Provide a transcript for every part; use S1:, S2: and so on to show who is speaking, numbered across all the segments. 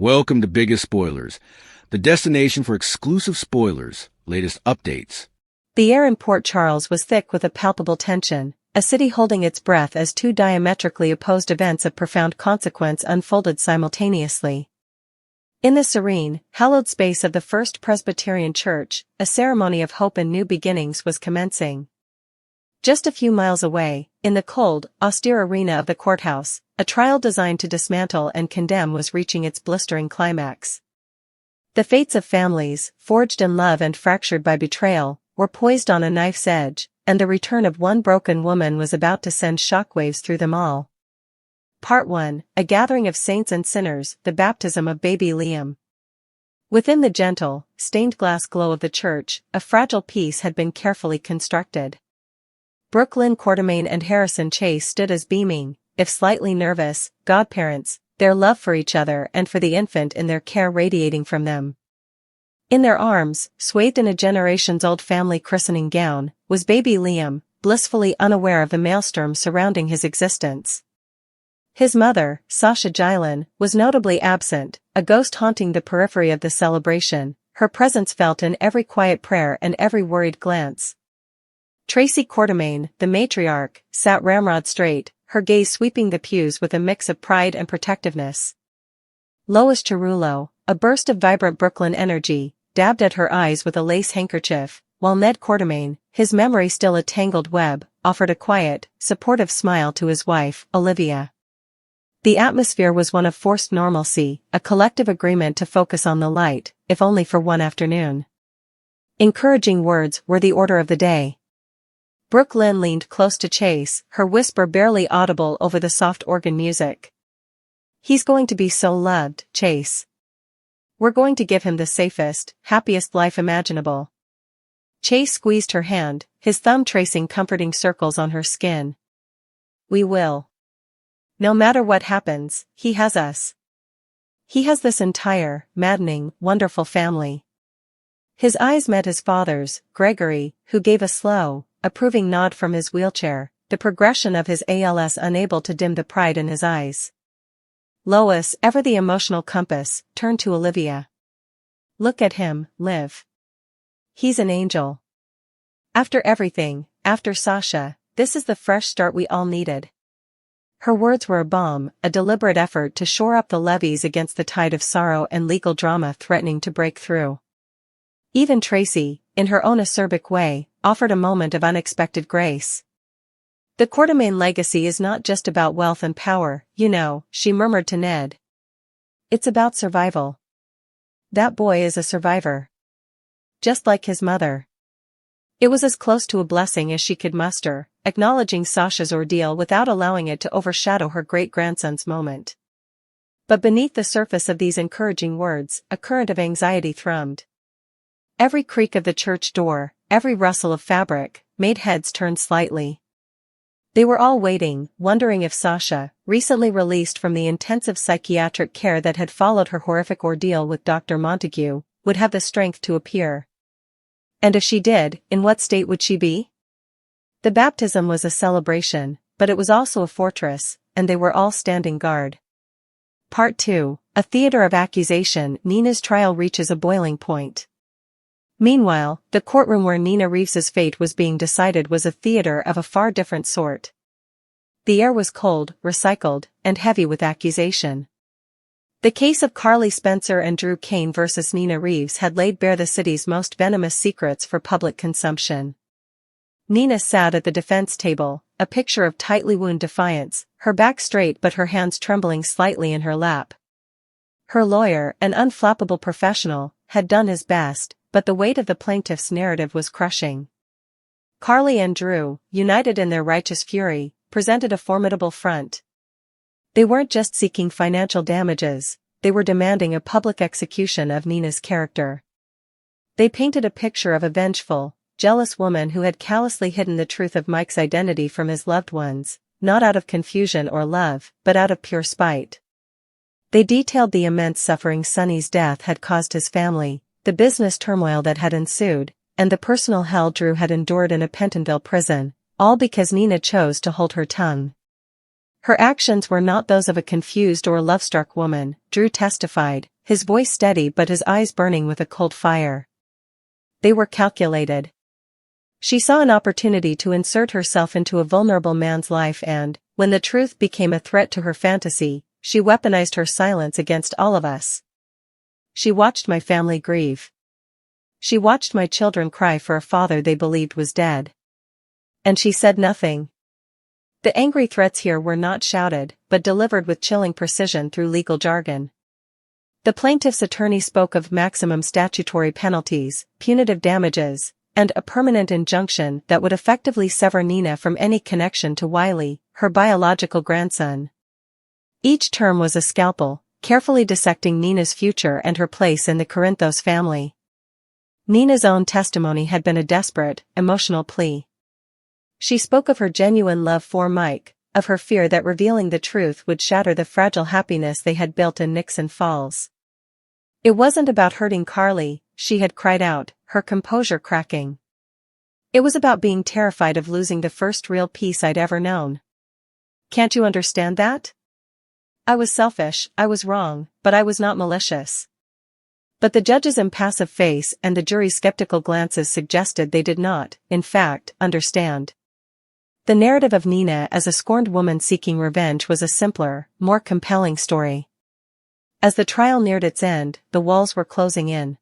S1: Welcome to Biggest Spoilars, the destination for exclusive spoilers, latest updates.
S2: The air in Port Charles was thick with a palpable tension, a city holding its breath as two diametrically opposed events of profound consequence unfolded simultaneously. In the serene, hallowed space of the First Presbyterian Church, a ceremony of hope and new beginnings was commencing. Just a few miles away, in the cold, austere arena of the courthouse, a trial designed to dismantle and condemn was reaching its blistering climax. The fates of families, forged in love and fractured by betrayal, were poised on a knife's edge, and the return of one broken woman was about to send shockwaves through them all. Part 1, A Gathering of Saints and Sinners, the Baptism of Baby Liam. Within the gentle, stained-glass glow of the church, a fragile peace had been carefully constructed. Brooklyn Quartermain and Harrison Chase stood as beaming, if slightly nervous, godparents, their love for each other and for the infant in their care radiating from them. In their arms, swathed in a generations-old family christening gown, was baby Liam, blissfully unaware of the maelstrom surrounding his existence. His mother, Sasha, was notably absent, a ghost haunting the periphery of the celebration, her presence felt in every quiet prayer and every worried glance. Tracy Quartermain, the matriarch, sat ramrod straight, her gaze sweeping the pews with a mix of pride and protectiveness. Lois Cerullo, a burst of vibrant Brooklyn energy, dabbed at her eyes with a lace handkerchief, while Ned Quartermain, his memory still a tangled web, offered a quiet, supportive smile to his wife, Olivia. The atmosphere was one of forced normalcy, a collective agreement to focus on the light, if only for one afternoon. Encouraging words were the order of the day. Brooklyn leaned close to Chase, her whisper barely audible over the soft organ music. "He's going to be so loved, Chase. We're going to give him the safest, happiest life imaginable." Chase squeezed her hand, his thumb tracing comforting circles on her skin. "We will. No matter what happens, he has us. He has this entire, maddening, wonderful family." His eyes met his father's, Gregory, who gave a slow, approving nod from his wheelchair, the progression of his ALS unable to dim the pride in his eyes. Lois, ever the emotional compass, turned to Olivia. "Look at him, Liv. He's an angel. After everything, after Sasha, this is the fresh start we all needed." Her words were a balm, a deliberate effort to shore up the levees against the tide of sorrow and legal drama threatening to break through. Even Tracy, in her own acerbic way, offered a moment of unexpected grace. "The Quartermain legacy is not just about wealth and power, you know," she murmured to Ned. "It's about survival. That boy is a survivor. Just like his mother." It was as close to a blessing as she could muster, acknowledging Sasha's ordeal without allowing it to overshadow her great-grandson's moment. But beneath the surface of these encouraging words, a current of anxiety thrummed. Every creak of the church door, every rustle of fabric, made heads turn slightly. They were all waiting, wondering if Sasha, recently released from the intensive psychiatric care that had followed her horrific ordeal with Dr. Montague, would have the strength to appear. And if she did, in what state would she be? The baptism was a celebration, but it was also a fortress, and they were all standing guard. Part 2, A Theater of Accusation. Nina's trial reaches a boiling point. Meanwhile, the courtroom where Nina Reeves's fate was being decided was a theater of a far different sort. The air was cold, recycled, and heavy with accusation. The case of Carly Spencer and Drew Kane versus Nina Reeves had laid bare the city's most venomous secrets for public consumption. Nina sat at the defense table, a picture of tightly wound defiance, her back straight but her hands trembling slightly in her lap. Her lawyer, an unflappable professional, had done his best, but the weight of the plaintiff's narrative was crushing. Carly and Drew, united in their righteous fury, presented a formidable front. They weren't just seeking financial damages, they were demanding a public execution of Nina's character. They painted a picture of a vengeful, jealous woman who had callously hidden the truth of Mike's identity from his loved ones, not out of confusion or love, but out of pure spite. They detailed the immense suffering Sonny's death had caused his family, the business turmoil that had ensued, and the personal hell Drew had endured in a Pentonville prison, all because Nina chose to hold her tongue. Her actions were not those of a confused or love-struck woman, Drew testified, his voice steady but his eyes burning with a cold fire. They were calculated. She saw an opportunity to insert herself into a vulnerable man's life and, when the truth became a threat to her fantasy, she weaponized her silence against all of us. She watched my family grieve. She watched my children cry for a father they believed was dead. And she said nothing. The angry threats here were not shouted, but delivered with chilling precision through legal jargon. The plaintiff's attorney spoke of maximum statutory penalties, punitive damages, and a permanent injunction that would effectively sever Nina from any connection to Wiley, her biological grandson. Each term was a scalpel, carefully dissecting Nina's future and her place in the Corinthos family. Nina's own testimony had been a desperate, emotional plea. She spoke of her genuine love for Mike, of her fear that revealing the truth would shatter the fragile happiness they had built in Nixon Falls. It wasn't about hurting Carly, she had cried out, her composure cracking. It was about being terrified of losing the first real peace I'd ever known. Can't you understand that? I was selfish, I was wrong, but I was not malicious. But the judge's impassive face and the jury's skeptical glances suggested they did not, in fact, understand. The narrative of Nina as a scorned woman seeking revenge was a simpler, more compelling story. As the trial neared its end, the walls were closing in.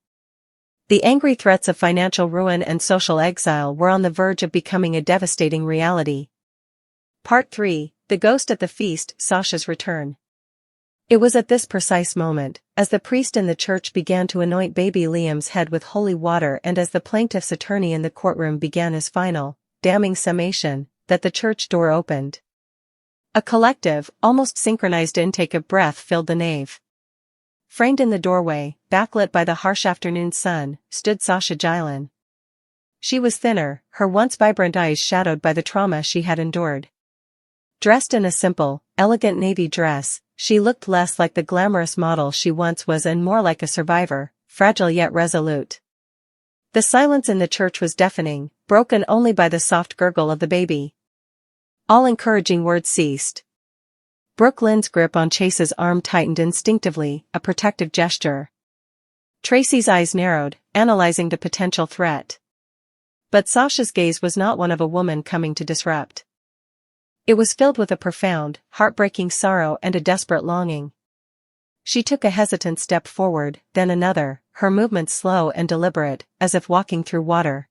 S2: The angry threats of financial ruin and social exile were on the verge of becoming a devastating reality. Part 3, The Ghost at the Feast, Sasha's Return. It was at this precise moment, as the priest in the church began to anoint baby Liam's head with holy water and as the plaintiff's attorney in the courtroom began his final, damning summation, that the church door opened. A collective, almost synchronized intake of breath filled the nave. Framed in the doorway, backlit by the harsh afternoon sun, stood Sasha Gillen. She was thinner, her once vibrant eyes shadowed by the trauma she had endured. Dressed in a simple, elegant navy dress, she looked less like the glamorous model she once was and more like a survivor, fragile yet resolute. The silence in the church was deafening, broken only by the soft gurgle of the baby. All encouraging words ceased. Brooke Lynn's grip on Chase's arm tightened instinctively, a protective gesture. Tracy's eyes narrowed, analyzing the potential threat. But Sasha's gaze was not one of a woman coming to disrupt. It was filled with a profound, heartbreaking sorrow and a desperate longing. She took a hesitant step forward, then another, her movements slow and deliberate, as if walking through water.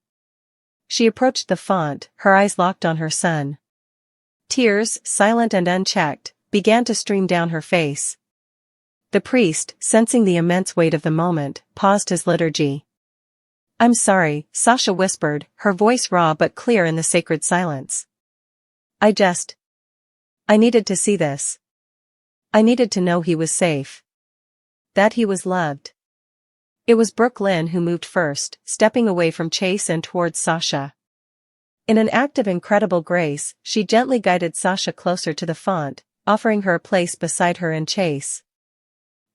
S2: She approached the font, her eyes locked on her son. Tears, silent and unchecked, began to stream down her face. The priest, sensing the immense weight of the moment, paused his liturgy. "I'm sorry," Sasha whispered, her voice raw but clear in the sacred silence. I needed to see this. I needed to know he was safe. That he was loved." It was Brooke Lynn who moved first, stepping away from Chase and towards Sasha. In an act of incredible grace, she gently guided Sasha closer to the font, offering her a place beside her and Chase.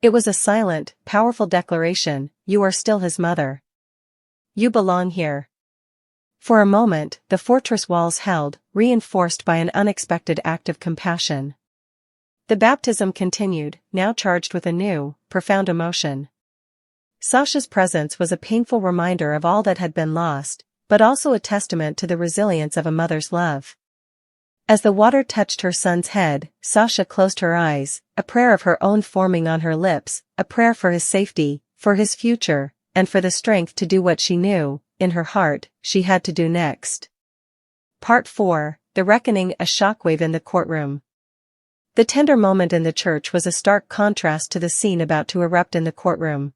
S2: It was a silent, powerful declaration, "You are still his mother. You belong here." For a moment, the fortress walls held, reinforced by an unexpected act of compassion. The baptism continued, now charged with a new, profound emotion. Sasha's presence was a painful reminder of all that had been lost, but also a testament to the resilience of a mother's love. As the water touched her son's head, Sasha closed her eyes, a prayer of her own forming on her lips, a prayer for his safety, for his future, and for the strength to do what she knew, in her heart, she had to do next. Part 4, The Reckoning, a shockwave in the courtroom. The tender moment in the church was a stark contrast to the scene about to erupt in the courtroom.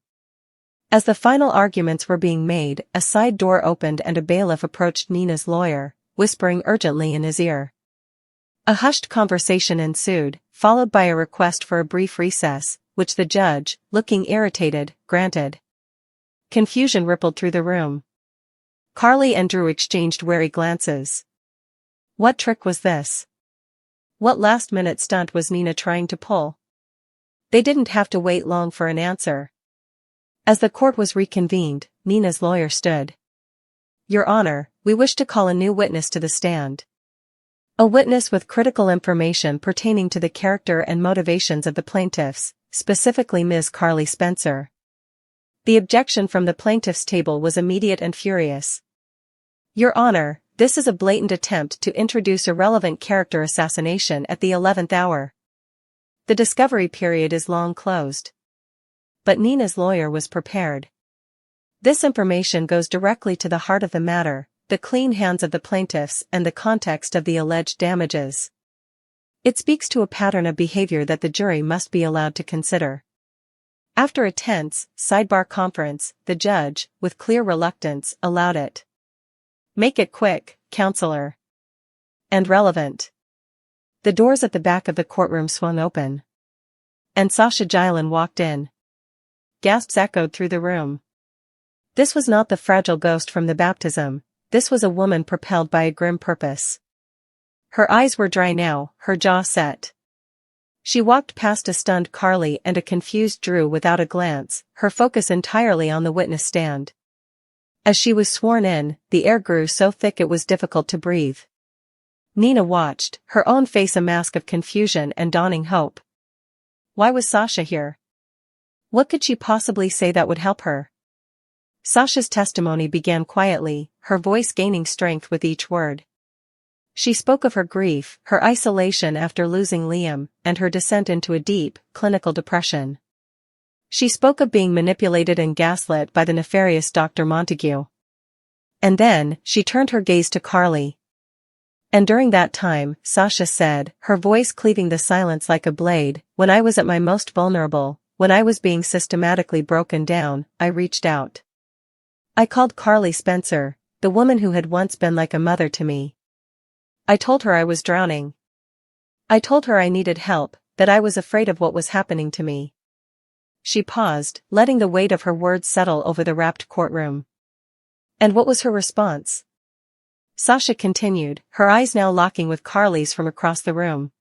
S2: As the final arguments were being made, a side door opened and a bailiff approached Nina's lawyer, whispering urgently in his ear. A hushed conversation ensued, followed by a request for a brief recess, which the judge, looking irritated, granted. Confusion rippled through the room. Carly and Drew exchanged wary glances. What trick was this? What last-minute stunt was Nina trying to pull? They didn't have to wait long for an answer. As the court was reconvened, Nina's lawyer stood. "Your Honor, we wish to call a new witness to the stand." A witness with critical information pertaining to the character and motivations of the plaintiffs, specifically Ms. Carly Spencer. The objection from the plaintiff's table was immediate and furious. Your Honor, this is a blatant attempt to introduce irrelevant character assassination at the 11th hour. The discovery period is long closed. But Nina's lawyer was prepared. This information goes directly to the heart of the matter, the clean hands of the plaintiffs and the context of the alleged damages. It speaks to a pattern of behavior that the jury must be allowed to consider. After a tense, sidebar conference, the judge, with clear reluctance, allowed it. Make it quick, counselor. And relevant. The doors at the back of the courtroom swung open. And Sasha Gillen walked in. Gasps echoed through the room. This was not the fragile ghost from the baptism, this was a woman propelled by a grim purpose. Her eyes were dry now, her jaw set. She walked past a stunned Carly and a confused Drew without a glance, her focus entirely on the witness stand. As she was sworn in, the air grew so thick it was difficult to breathe. Nina watched, her own face a mask of confusion and dawning hope. Why was Sasha here? What could she possibly say that would help her? Sasha's testimony began quietly, her voice gaining strength with each word. She spoke of her grief, her isolation after losing Liam, and her descent into a deep, clinical depression. She spoke of being manipulated and gaslit by the nefarious Dr. Montague. And then, she turned her gaze to Carly. And during that time, Sasha said, her voice cleaving the silence like a blade, when I was at my most vulnerable, when I was being systematically broken down, I reached out. I called Carly Spencer, the woman who had once been like a mother to me. I told her I was drowning. I told her I needed help, that I was afraid of what was happening to me. She paused, letting the weight of her words settle over the rapt courtroom. And what was her response? Sasha continued, her eyes now locking with Carly's from across the room.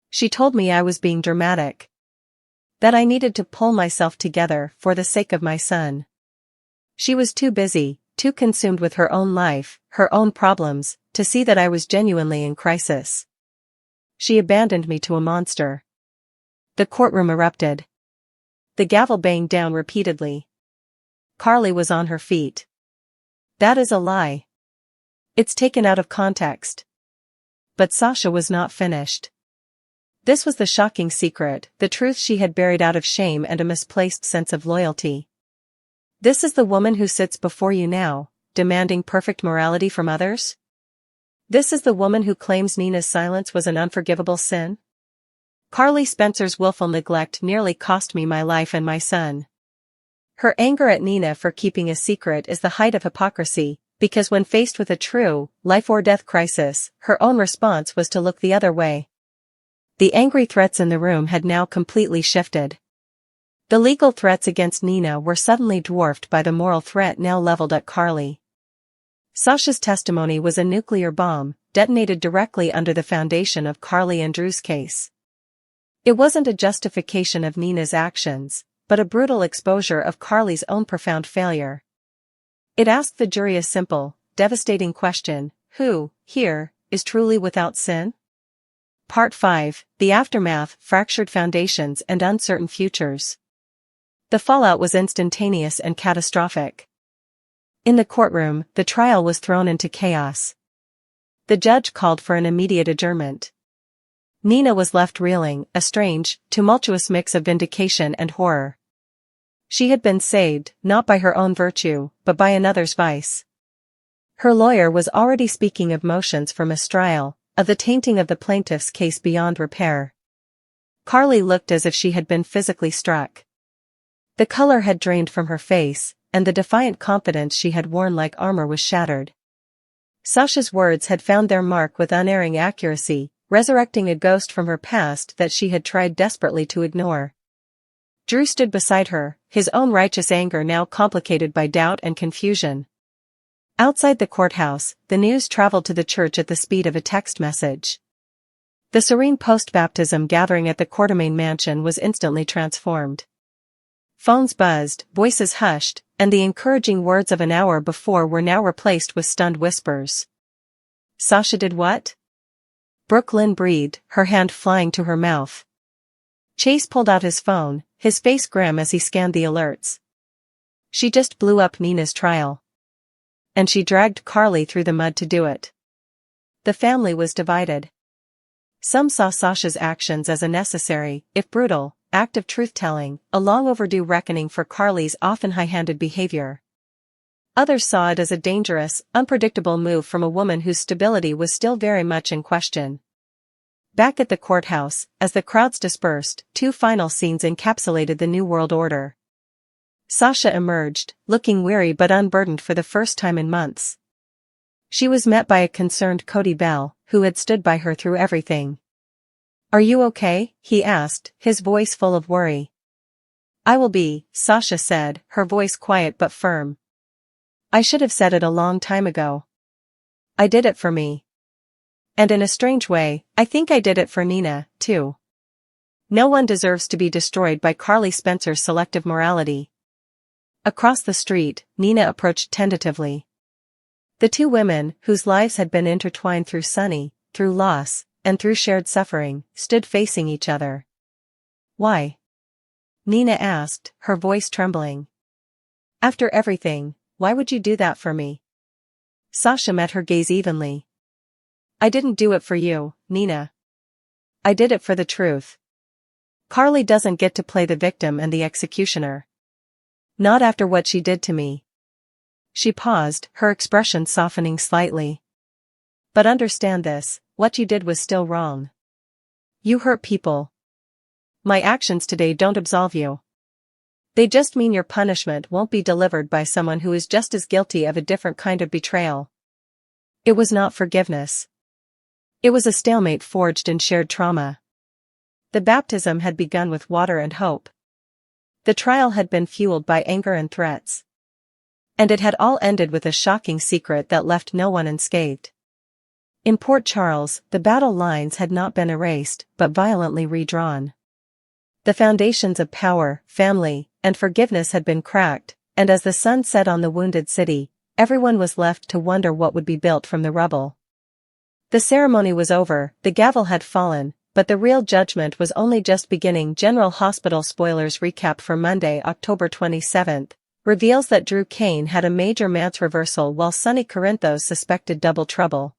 S2: She told me I was being dramatic. That I needed to pull myself together for the sake of my son. She was too busy, too consumed with her own life, her own problems, to see that I was genuinely in crisis. She abandoned me to a monster. The courtroom erupted. The gavel banged down repeatedly. Carly was on her feet. That is a lie. It's taken out of context. But Sasha was not finished. This was the shocking secret, the truth she had buried out of shame and a misplaced sense of loyalty. This is the woman who sits before you now, demanding perfect morality from others? This is the woman who claims Nina's silence was an unforgivable sin? Carly Spencer's willful neglect nearly cost me my life and my son. Her anger at Nina for keeping a secret is the height of hypocrisy, because when faced with a true, life-or-death crisis, her own response was to look the other way. The angry threats in the room had now completely shifted. The legal threats against Nina were suddenly dwarfed by the moral threat now leveled at Carly. Sasha's testimony was a nuclear bomb, detonated directly under the foundation of Carly and Drew's case. It wasn't a justification of Nina's actions, but a brutal exposure of Carly's own profound failure. It asked the jury a simple, devastating question: who, here, is truly without sin? Part 5, The Aftermath, Fractured Foundations and Uncertain Futures. The fallout was instantaneous and catastrophic. In the courtroom, the trial was thrown into chaos. The judge called for an immediate adjournment. Nina was left reeling, a strange, tumultuous mix of vindication and horror. She had been saved, not by her own virtue, but by another's vice. Her lawyer was already speaking of motions for mistrial, of the tainting of the plaintiff's case beyond repair. Carly looked as if she had been physically struck. The color had drained from her face, and the defiant confidence she had worn like armor was shattered. Sasha's words had found their mark with unerring accuracy, resurrecting a ghost from her past that she had tried desperately to ignore. Drew stood beside her, his own righteous anger now complicated by doubt and confusion. Outside the courthouse, the news traveled to the church at the speed of a text message. The serene post-baptism gathering at the Quartermain mansion was instantly transformed. Phones buzzed, voices hushed, and the encouraging words of an hour before were now replaced with stunned whispers. Sasha did what? Brooklyn breathed, her hand flying to her mouth. Chase pulled out his phone, his face grim as he scanned the alerts. She just blew up Nina's trial. And she dragged Carly through the mud to do it. The family was divided. Some saw Sasha's actions as a necessary, if brutal, act of truth-telling, a long overdue reckoning for Carly's often high-handed behavior. Others saw it as a dangerous, unpredictable move from a woman whose stability was still very much in question. Back at the courthouse, as the crowds dispersed, two final scenes encapsulated the New World Order. Sasha emerged, looking weary but unburdened for the first time in months. She was met by a concerned Cody Bell, who had stood by her through everything. "Are you okay?" he asked, his voice full of worry. "I will be," Sasha said, her voice quiet but firm. "I should have said it a long time ago. I did it for me. And in a strange way, I think I did it for Nina, too. No one deserves to be destroyed by Carly Spencer's selective morality." Across the street, Nina approached tentatively. The two women, whose lives had been intertwined through Sunny, through loss, and through shared suffering, stood facing each other. "Why?" Nina asked, her voice trembling. "After everything, why would you do that for me?" Sasha met her gaze evenly. "I didn't do it for you, Nina. I did it for the truth. Carly doesn't get to play the victim and the executioner. Not after what she did to me." She paused, her expression softening slightly. "But understand this, what you did was still wrong. You hurt people. My actions today don't absolve you. They just mean your punishment won't be delivered by someone who is just as guilty of a different kind of betrayal." It was not forgiveness. It was a stalemate forged in shared trauma. The baptism had begun with water and hope. The trial had been fueled by anger and threats. And it had all ended with a shocking secret that left no one unscathed. In Port Charles, the battle lines had not been erased, but violently redrawn. The foundations of power, family, and forgiveness had been cracked, and as the sun set on the wounded city, everyone was left to wonder what would be built from the rubble. The ceremony was over, the gavel had fallen, but the real judgment was only just beginning. General Hospital spoilers recap for Monday, October 27th. Reveals that Drew Kane had a major maths reversal while Sonny Corinthos suspected double trouble.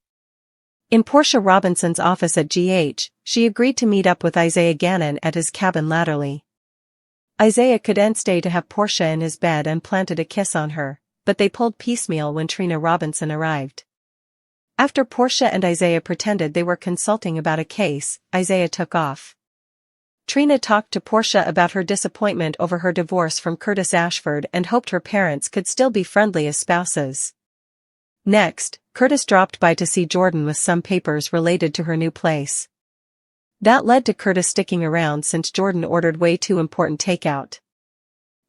S2: In Portia Robinson's office at GH, she agreed to meet up with Isaiah Gannon at his cabin latterly. Isaiah couldn't stay to have Portia in his bed and planted a kiss on her, but they pulled piecemeal when Trina Robinson arrived. After Portia and Isaiah pretended they were consulting about a case, Isaiah took off. Trina talked to Portia about her disappointment over her divorce from Curtis Ashford and hoped her parents could still be friendly as spouses. Next, Curtis dropped by to see Jordan with some papers related to her new place. That led to Curtis sticking around since Jordan ordered way too important takeout.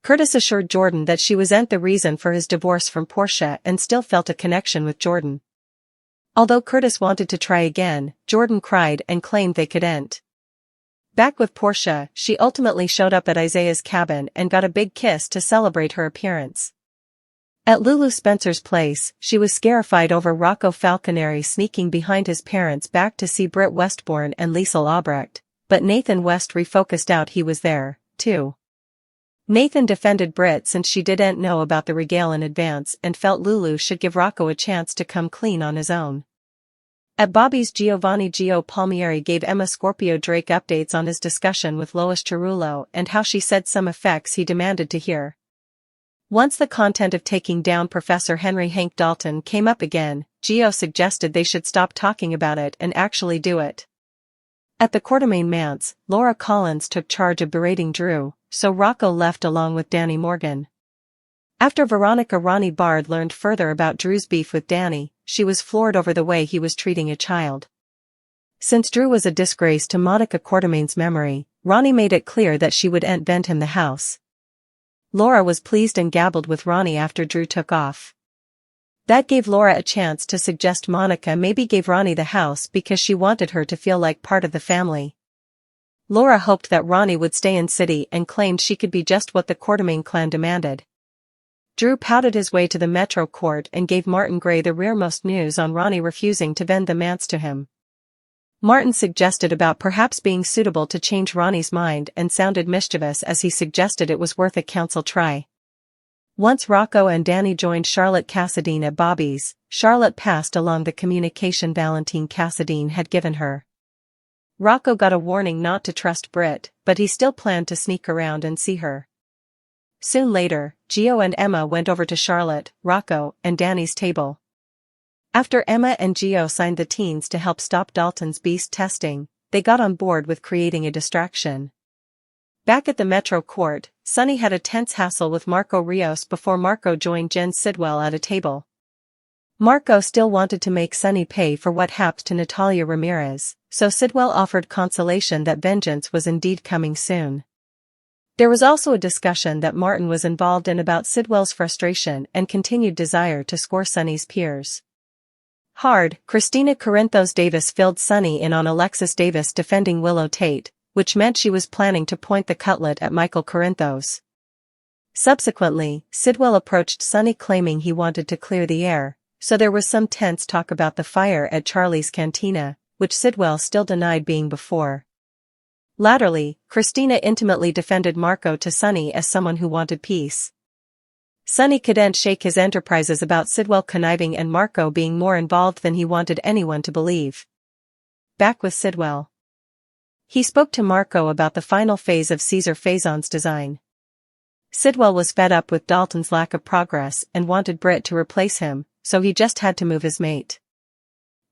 S2: Curtis assured Jordan that she wasn't the reason for his divorce from Portia and still felt a connection with Jordan. Although Curtis wanted to try again, Jordan cried and claimed they couldn't. Back with Portia, she ultimately showed up at Isaiah's cabin and got a big kiss to celebrate her appearance. At Lulu Spencer's place, she was scarified over Rocco Falconeri sneaking behind his parents back to see Britt Westbourne and Liesl Albrecht, but Nathan West refocused out he was there, too. Nathan defended Britt since she didn't know about the regale in advance and felt Lulu should give Rocco a chance to come clean on his own. At Bobby's, Giovanni Gio Palmieri gave Emma Scorpio Drake updates on his discussion with Lois Cerullo and how she said some effects he demanded to hear. Once the content of taking down Professor Henry Hank Dalton came up again, Gio suggested they should stop talking about it and actually do it. At the Quartermaine manse, Laura Collins took charge of berating Drew, so Rocco left along with Danny Morgan. After Veronica Ronnie Bard learned further about Drew's beef with Danny, she was floored over the way he was treating a child. Since Drew was a disgrace to Monica Quartermaine's memory, Ronnie made it clear that she wouldn't vent him the house. Laura was pleased and gabbled with Ronnie after Drew took off. That gave Laura a chance to suggest Monica maybe gave Ronnie the house because she wanted her to feel like part of the family. Laura hoped that Ronnie would stay in city and claimed she could be just what the Quartermaine clan demanded. Drew pouted his way to the Metro Court and gave Martin Gray the rearmost news on Ronnie refusing to vend the manse to him. Martin suggested about perhaps being suitable to change Ronnie's mind and sounded mischievous as he suggested it was worth a council try. Once Rocco and Danny joined Charlotte Cassadine at Bobby's, Charlotte passed along the communication Valentine Cassadine had given her. Rocco got a warning not to trust Britt, but he still planned to sneak around and see her. Soon later, Gio and Emma went over to Charlotte, Rocco, and Danny's table. After Emma and Gio signed the teens to help stop Dalton's beast testing, they got on board with creating a distraction. Back at the Metro Court, Sonny had a tense hassle with Marco Rios before Marco joined Jen Sidwell at a table. Marco still wanted to make Sonny pay for what happened to Natalia Ramirez, so Sidwell offered consolation that vengeance was indeed coming soon. There was also a discussion that Martin was involved in about Sidwell's frustration and continued desire to score Sonny's peers. Hard, Christina Corinthos Davis filled Sonny in on Alexis Davis defending Willow Tate, which meant she was planning to point the cutlet at Michael Corinthos. Subsequently, Sidwell approached Sonny claiming he wanted to clear the air, so there was some tense talk about the fire at Charlie's Cantina, which Sidwell still denied being before. Latterly, Christina intimately defended Marco to Sonny as someone who wanted peace. Sonny couldn't shake his enterprises about Sidwell conniving and Marco being more involved than he wanted anyone to believe. Back with Sidwell. He spoke to Marco about the final phase of Caesar Faison's design. Sidwell was fed up with Dalton's lack of progress and wanted Britt to replace him, so he just had to move his mate.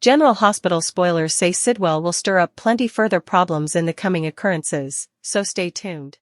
S2: General Hospital spoilers say Sidwell will stir up plenty further problems in the coming occurrences, so stay tuned.